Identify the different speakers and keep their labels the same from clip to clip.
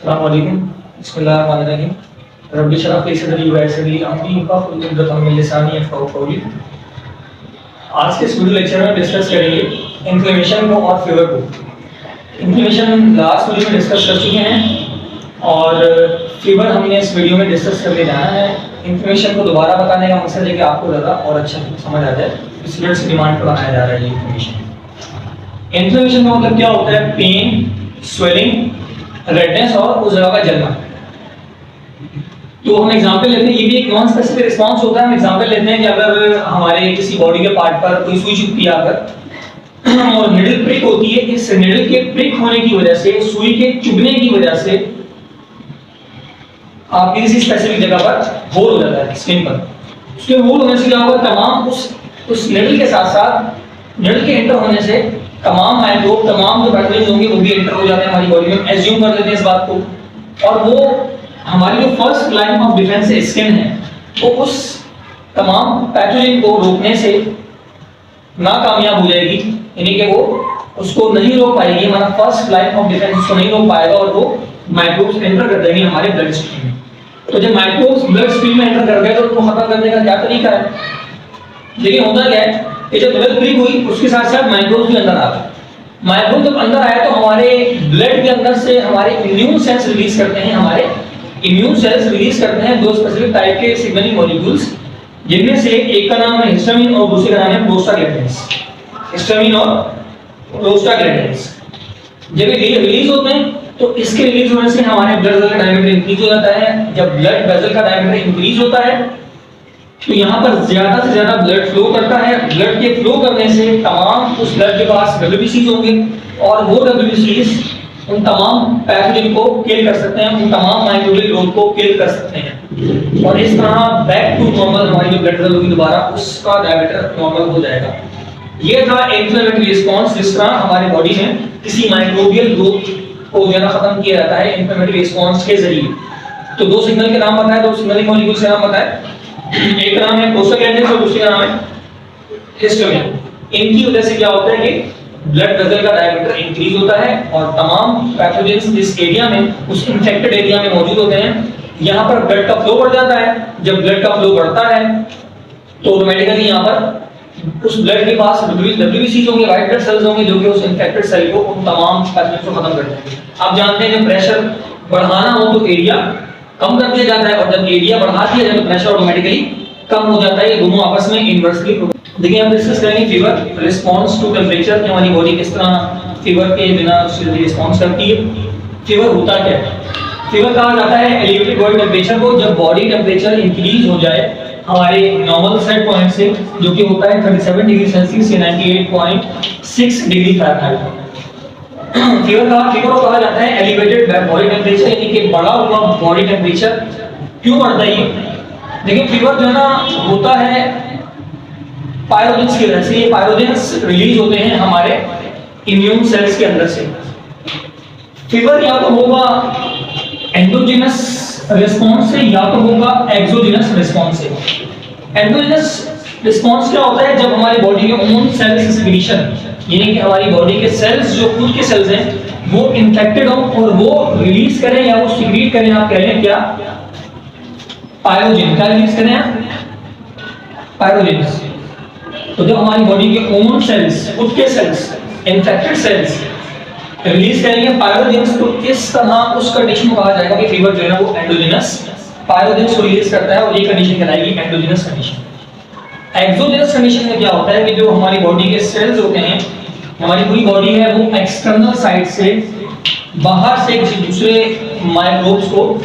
Speaker 1: अस्सलाम वालेकुम, बिस्मिल्लाहिर्रहमानिर्रहीम। रब्बि इश्रह ली सदरी व यस्सिर ली अमरी वहलुल उक़दतम मिन लिसानी यफ़क़हू क़ौली। आज के इस वीडियो लेक्चर में डिस्कस करेंगे इन्फ्लेमेशन को और फीवर को। इन्फ्लेमेशन लास्ट वीडियो में डिस्कस कर चुके हैं और फीवर हमने इस वीडियो में डिस्कस करके जाना है। इन्फ्लेमेशन को दोबारा बताने का मकसद है कि आपको ज़्यादा और अच्छा समझ आ जाए, स्टूडेंट्स की डिमांड पर बनाया जा रहा है ये इन्फ्लेमेशन। इन्फ्लेमेशन का मतलब क्या होता है? पेन, स्वेलिंग, रेडनेस और उस जगह का जलना। तो हम एग्जांपल लेते हैं, ये भी एक नॉन स्पेसिफिक रिस्पांस होता है। हम एग्जांपल लेते हैं कि अगर हमारे किसी बॉडी के पार्ट पर कोई सुई चुभती है आकर और निडल प्रिक होती है, इस निडल के प्रिक होने की वजह से, सुई के चुभने की वजह से आपकी किसी स्पेसिफिक जगह पर होल हो जाता है स्किन पर। उसके होल होने से क्या होगा? तमाम उस निडल के साथ साथ निडल के एंटर होने से तमाम माइक्रोब, तमाम जो बैक्टीरिया होंगे वो भी एंटर हो जाते हैं हमारी बॉडी में। एज्यूम कर लेते हैं इस बात को, और वो हमारी जो first line of defence skin है वो उस तमाम पैथोजन को रोकने से नाकामयाब हो जाएगी, यानी कि वो उसको नहीं रोक पाएगी। हमारा फर्स्ट लाइन ऑफ डिफेंस उसको नहीं रोक पाएगा और वो माइक्रोब्स एंटर कर देंगे हमारे ब्लड स्ट्रीम में। तो जब माइक्रोब्स ब्लड स्ट्रीम में एंटर कर गए तो उनको खत्म करने का क्या तरीका है? लेकिन होता क्या है कि जब ब्लड प्रिक हुई उसके साथ साथ माइक्रोब्स भी अंदर आ गए। माइक्रोब जब अंदर आए तो हमारे ब्लड के अंदर से हमारे इम्यून सेल्स रिलीज करते हैं, दो स्पेसिफिक टाइप के सिग्नलिंग मॉलिक्यूल्स, जिनमें से एक का नाम है हिस्टामिन और दूसरे का नाम है प्रोस्टाग्लैंडिन्स। हिस्टामिन और प्रोस्टाग्लैंडिन्स जब ये रिलीज होते हैं तो इसके रिलीज होने से हमारे ब्लड वेसल का डायमीटर इंक्रीज हो जाता है। जब ब्लड वेसल का डायमीटर इंक्रीज होता है तो यहाँ पर ज्यादा से ज्यादा ब्लड फ्लो करता है। ब्लड के फ्लो करने से तमाम उस ब्लड के पास डब्ल्यूबीसीज होंगे और वो डब्ल्यूबीसीज उन तमाम पैथोजन को किल कर सकते हैं, उन तमाम माइक्रोबियल ग्रोथ को किल कर सकते हैं और इस तरह बैक टू नॉर्मल हमारी जो ब्लड वेसल होगी दोबारा उसका डायमीटर नॉर्मल हो जाएगा। ये था इन्फ्लेमेटरी रिस्पांस, जिस तरह हमारे बॉडी में किसी माइक्रोबियल ग्रोथ को जो है खत्म किया जाता है इन्फ्लेमेटरी रिस्पांस के जरिए। तो दो सिग्नल के नाम बताए, दो सिग्नलिंग मॉलिक्यूल्स के नाम बताए। एक का नाम है प्रोस्टाग्लैंडिन्स और दूसरे का नाम है हिस्टामिन। इनकी वजह से क्या होता है कि ब्लड वेसल का डायमीटर इंक्रीज होता है और तमाम पैथोजेंस जिस एरिया में, उस इन्फेक्टेड एरिया में मौजूद होते हैं, यहाँ पर ब्लड का फ्लो बढ़ जाता है। जब ब्लड का फ्लो बढ़ता है तो ऑटोमेटिकली यहाँ पर उस ब्लड के पास डब्ल्यूबीसीज होंगे, व्हाइट ब्लड सेल्स होंगे, जो कि उस इन्फेक्टेड सेल को, उन तमाम पैथोजेंस को खत्म कर देंगे। आप जानते हैं जब प्रेशर बढ़ाना हो तो एरिया कम कर दिया जाता है और जब एरिया बढ़ा दिया जाए तो प्रेशर ऑटोमेटिकली कम हो जाता है। ये दोनों आपस में इनवर्सली। देखिए हम डिस्कस करेंगे फीवर रिस्पांस टू टेंपरेचर, कि हमारी बॉडी किस तरह फीवर के बिना रिस्पांस करती है। फीवर होता क्या है? फीवर कहा जाता है एलिवेटेड बॉडी टेंपरेचर को, जब बॉडी टेंपरेचर इंक्रीज हो जाए हमारे नॉर्मल सेट पॉइंट से, जो कि होता है 37 डिग्री सेल्सियस या 98.6 डिग्री फ़ारेनहाइट। फीवर को कहा जाता है एलिवेटेड बॉडी टेंपरेचर, यानी कि बढ़ा हुआ बॉडी टेंपरेचर। क्यों बढ़ता है ये? देखिए फीवर जो है ना होता है पायरोजेंस की वजह से। ये पायरोजेंस रिलीज होते हैं हमारे इम्यून सेल्स के अंदर से। फीवर या तो होगा एंडोजेनस रिस्पांस से या तो होगा एक्सोजेनस रिस्पांस से। एंडोजेनस रिस्पांस क्या होता है? जब हमारी बॉडी के ओन सेल्स सिक्रीशन, यानी कि हमारी बॉडी के सेल्स जो खुद के सेल्स हैं वो इन्फेक्टेड हो और वो रिलीज करें या वो सिक्रीट करें, आप कह रहे हैं क्या? पायरोजेन। क्या रिलीज करें आप? पायरोजेंस। तो जब हमारी बॉडी के ओन सेल्स, खुद के सेल्स, इन्फेक्टेड सेल्स रिलीज करेंगे पायरोजेंस, तो इस तरह उस कंडीशन को कहा जाएगा कि फीवर जो है ना वो एंडोजेनस पायरोजेंस को रिलीज करता है और ये कंडीशन कहलाएगी एंडोजेनस कंडीशन। एक्सोजेनस कंडीशन में क्या होता है कि जो हमारी बॉडी के सेल्स होते हैं, हमारी पूरी बॉडी है, वो एक्सटर्नल साइड से बाहर से किसी दूसरे माइक्रोब्स को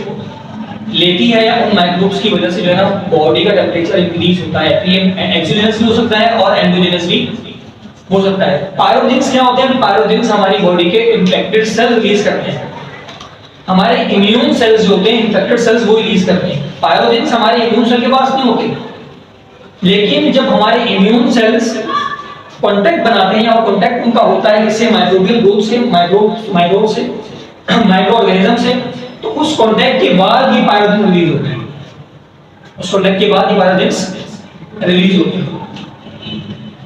Speaker 1: लेती है या उन माइक्रोब्स की वजह से जो है ना बॉडी का टेंपरेचर इंक्रीज होता है। ये एक्सोजेनस भी हो सकता है और एंडोजेनस भी हो सकता है। पायरोजेंस क्या होते हैं? पायरोजेंस हमारी बॉडी के इन्फेक्टेड सेल रिलीज करते हैं। हमारे इम्यून सेल्स जो होते हैं, इन्फेक्टेड सेल्स, वो रिलीज करते हैं। पायरोजेंस हमारे इम्यून सेल के पास नहीं होते, लेकिन जब हमारे इम्यून सेल्स कांटेक्ट बनाते हैं और कांटेक्ट उनका होता है किससे? माइक्रोबियल ग्रोथ से, माइक्रो ऑर्गेनिज्म से, तो उस कांटेक्ट के बाद ये पायरोजेंस रिलीज होते हैं। उस कांटेक्ट के बाद ये पायरोजेंस रिलीज होते हैं।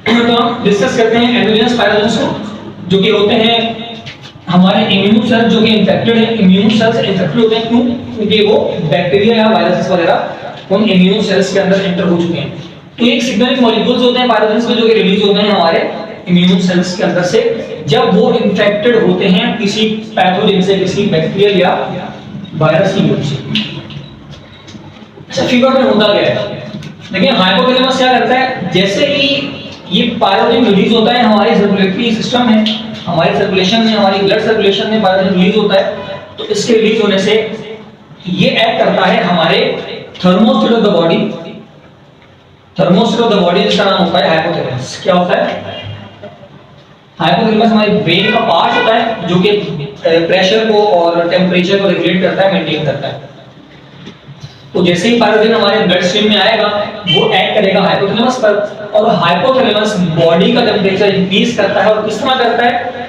Speaker 1: तो हम डिस्कस करते हैं एंडोजेनस पायरोजेंस को, जो कि होते हैं हमारे इम्यून सेल्स जो कि इन्फेक्टेड है, इम्यून सेल्स इन्फेक्टेड होते हैं क्यों? क्योंकि वो बैक्टीरिया या वायरसेस वगैरह उन इम्यून सेल्स के अंदर एंटर हो चुके हैं। तो एक सिग्नलिंग मॉलिक्यूल्स होते हैं पायरोजेंस में जो कि रिलीज होते हैं हमारे इम्यून सेल्स के अंदर से जब वो इन्फेक्टेड होते हैं किसी पैथोजन से, किसी बैक्टीरियल या वायरस की वजह से। अच्छा, फीवर में होता क्या है? देखिए हाइपोथैलेमस क्या करता है, जैसे ही ये पायरोजन रिलीज होता है हमारे सर्कुलेटरी सिस्टम में, हमारी सर्कुलेशन में, हमारी ब्लड सर्कुलेशन में पायरोजन रिलीज होता है, तो इसके रिलीज होने से ये एक्ट करता है हमारे thermostat of the body. Thermostat of the body जिसका नाम होता है हाइपोथैलेमस। क्या होता है? हाइपोथैलेमस हमारे ब्रेन का पार्ट होता है जो कि प्रेशर को और टेम्परेचर को रेगुलेट करता है, मेंटेन करता है। तो जैसे ही पायरोजन हमारे ब्लड स्ट्रीम में आएगा वो एक्ट करेगा हाइपोथैलेमस पर, और हाइपोथैलेमस बॉडी का टेम्परेचर इंक्रीज करता है। और किस तरह करता है?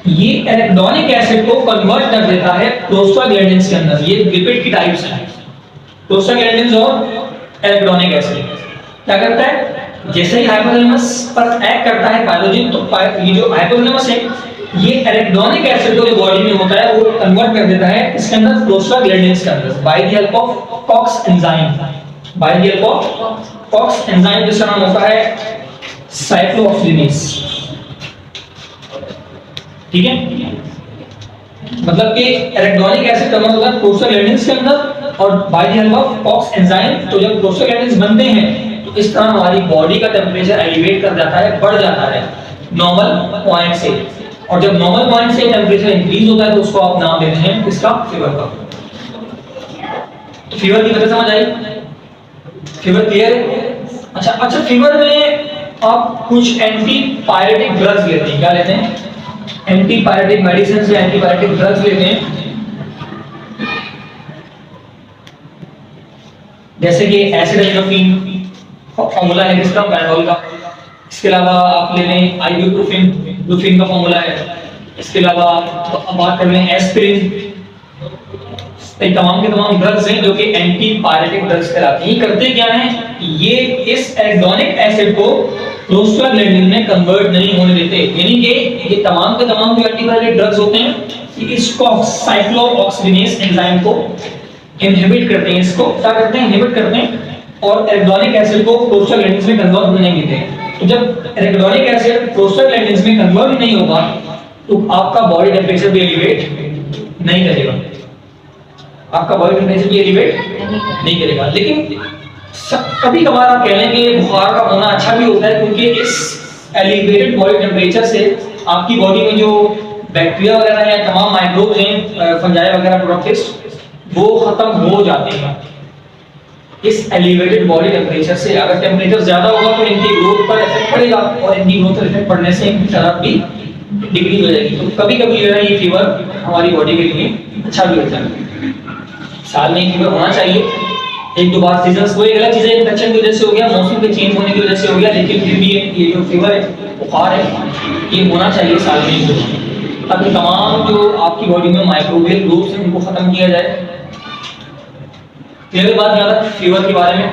Speaker 1: ये एराकिडोनिक एसिड को कन्वर्ट कर देता है प्रोस्टाग्लैंडिन्स के अंदर। ये लिपिड की टाइप्स हैं, प्रोस्टाग्लैंडिन्स और एराकिडोनिक एसिड। क्या करता है? जैसे ही हाइपोथैलेमस पर एक्ट करता है पायरोजन, तो ये जो हाइपोथैलेमस है ये एराकिडोनिक एसिड को जो बॉडी में होता है वो कन्वर्ट कर देता है इसके अंदर प्रोस्टाग्लैंडिन्स के अंदर by the help of COX enzyme. By the help of COX enzyme जिसका नाम होता है साइक्लोऑक्सीजिनेज। ठीक है, मतलब कि एराकिडोनिक एसिड कन्वर्ट होता है प्रोस्टाग्लैंडिन्स के अंदर और by the help of COX enzyme. तो जब प्रोस्टाग्लैंडिन्स बनते हैं तो इस तरह हमारी बॉडी का टेम्परेचर एलिवेट कर जाता है, बढ़ जाता है नॉर्मल पॉइंट से। और जब नॉर्मल पॉइंट से टेम्परेचर इंक्रीज होता है तो उसको आप नाम देते हैं किसका? फीवर का। तो फीवर की वजह समझ आई? फीवर क्लियर है? अच्छा, फीवर में आप कुछ एंटीपायरेटिक ड्रग्स लेते हैं। क्या लेते हैं? एंटीपायरेटिक मेडिसिन या एंटीपायरेटिक ड्रग्स लेते हैं, जैसे कि एसिडामिनोफेन फॉर्मूला है किसका? पैराडोल का। इसके अलावा आप ले लें आइबुप्रोफेन, ब्रूफेन का फॉर्मूला है। इसके अलावा अब बात कर लें एस्पिरिन। ये तमाम के तमाम ड्रग्स हैं जो कि एंटीपायरेटिक ड्रग्स कहलाते हैं। ये करते क्या हैं? ये इस एराकिडोनिक एसिड को प्रोस्टाग्लैंडिन में कन्वर्ट नहीं होने देते। यानी कि ये तमाम के तमाम जो एंटीपायरेटिक ड्रग्स होते हैं इसको साइक्लोऑक्सीजिनेज एंजाइम को इनहिबिट करते हैं। इसको क्या करते हैं? इनहिबिट करते हैं और एराकिडोनिक एसिड को प्रोस्टाग्लैंडिन में कन्वर्ट होने नहीं देते। तो जब एराकिडोनिक एसिड प्रोस्टाग्लैंडिन में कन्वर्ट नहीं होगा तो आपका बॉडी टेम्परेचर भी एलिवेट नहीं करेगा। आपका बॉडी टेम्परेचर भी एलिवेट नहीं करेगा। लेकिन कभी कभार आप कह लें कि बुखार का होना अच्छा भी होता है, क्योंकि इस एलिवेटेड बॉडी टेम्परेचर से आपकी बॉडी में जो बैक्टीरिया वगैरह है, तमाम माइक्रोब्स हैं, फंजाई वगैरह, प्रोटिस्ट, वो खत्म हो जाते हैं इस एलिवेटेड बॉडी टेम्परेचर से। अगर टेम्परेचर ज्यादा होगा तो इनकी ग्रोथ पर इफेक्ट पड़ेगा और इनकी ग्रोथ पर इफेक्ट पड़ने से इनकी शराब भी डिक्रीज हो जाएगी। तो कभी कभी जो है ये फीवर हमारी बॉडी के लिए अच्छा भी होता है। साल में फीवर होना चाहिए, एक दो बार सीजन कोई अलग चीज है, इन्फेक्शन की वजह से हो गया, मौसम के चेंज होने की वजह से हो गया, लेकिन फिर भी ये जो फीवर है, बुखार है, ये होना चाहिए साल में एक दो, ताकि तमाम जो आपकी बॉडी में माइक्रोबियल ग्रुप्स हैं उनको खत्म किया जाए। फिर बात याद है फीवर के बारे में।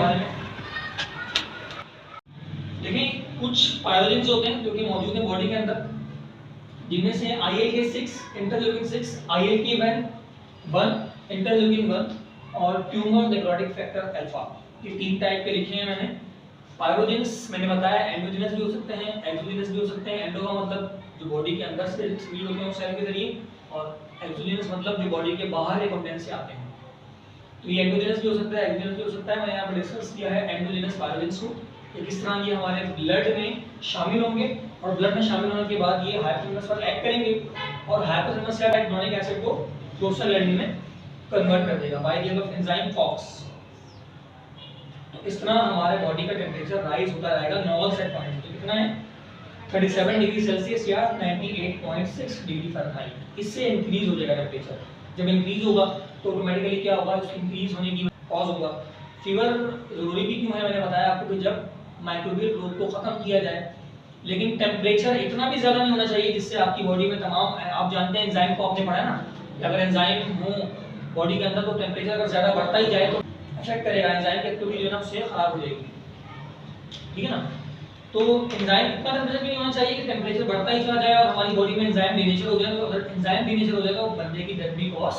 Speaker 1: देखिए कुछ पायरोजेंस होते हैं जो कि मौजूद है बॉडी के अंदर, जिनमें से IL-6, इंटरल्यूकिन-6, IL-1, इंटरल्यूकिन-1 और ट्यूमर नेक्रोटिक फैक्टर अल्फा। ये तीन टाइप के लिखे हैं मैंने। पायरोजेंस मैंने बताया एंडोजेनस भी हो सकते हैं, एक्सोजेनस भी हो सकते हैं। एंडो का मतलब जो बॉडी के अंदर से एक्सक्रीट होते हैं उस सेल के जरिए, और एक्सोजेनस मतलब जो बॉडी के बाहर एक कंटेंट से आते हैं। तो ये एंडोजेनस भी हो सकता है, एक्सोजेनस भी हो सकता है। मैंने यहाँ पर डिस्कस किया है एंडोजेनस पायरोजेंस को, किस तरह ये हमारे ब्लड में शामिल होंगे और ब्लड में शामिल होने के बाद ये हाइपोथैलेमस पर एक्ट करेंगे और हाइपोथैलेमस क्या एराकिडोनिक एसिड को प्रोस्टाग्लैंडिन में कन्वर्ट कर देगा by the help of enzyme COX. तो इस तरह हमारे बॉडी का टेम्परेचर राइज होता रहेगा नॉर्मल सेट पॉइंट। तो कितना है? 37 डिग्री सेल्सियस या 98.6 डिग्री फ़ारेनहाइट। इससे इंक्रीज हो जाएगा टेम्परेचर। जब इंक्रीज होगा तो ऑटोमेटिकली क्या होगा? उसकी इंक्रीज होने की कॉज होगा फीवर। जरूरी भी क्यों है? मैंने बताया आपको कि जब माइक्रोबियल ग्रोथ को खत्म किया जाए, लेकिन टेम्परेचर इतना भी ज्यादा नहीं होना चाहिए जिससे आपकी बॉडी में तमाम, आप जानते हैं एंजाइम को आपने पढ़ा ना, कि अगर एंजाइम हो बॉडी के अंदर तो टेम्परेचर अगर ज्यादा बढ़ता ही जाए तो अफेक्ट करेगा, एंजाइम की एक्टिविटी जो है ना उससे खराब हो जाएगी। ठीक है ना? तो एंजाइम इतना टेम्परेचर भी नहीं होना चाहिए कि टेम्परेचर बढ़ता ही चला जाए और हमारी बॉडी में एंजाइम डीनेचर हो जाए। तो अगर एंजाइम डीनेचर हो जाएगा तो बंदे की डेथ भी कॉज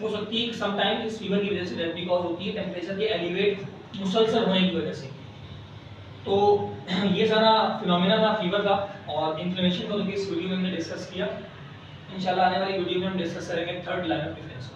Speaker 1: हो सकती है। सम टाइम इस फीवर की वजह से डेथ भी कॉज होती है टेम्परेचर के एलिवेट मुसलसल होने की वजह से। तो ये सारा फिनोमेना था फीवर का और इन्फ्लेमेशन को जो कि इस वीडियो में हमने डिस्कस किया। इंशाल्लाह आने वाली वीडियो में हम डिस्कस करेंगे थर्ड लाइन ऑफ डिफेंस।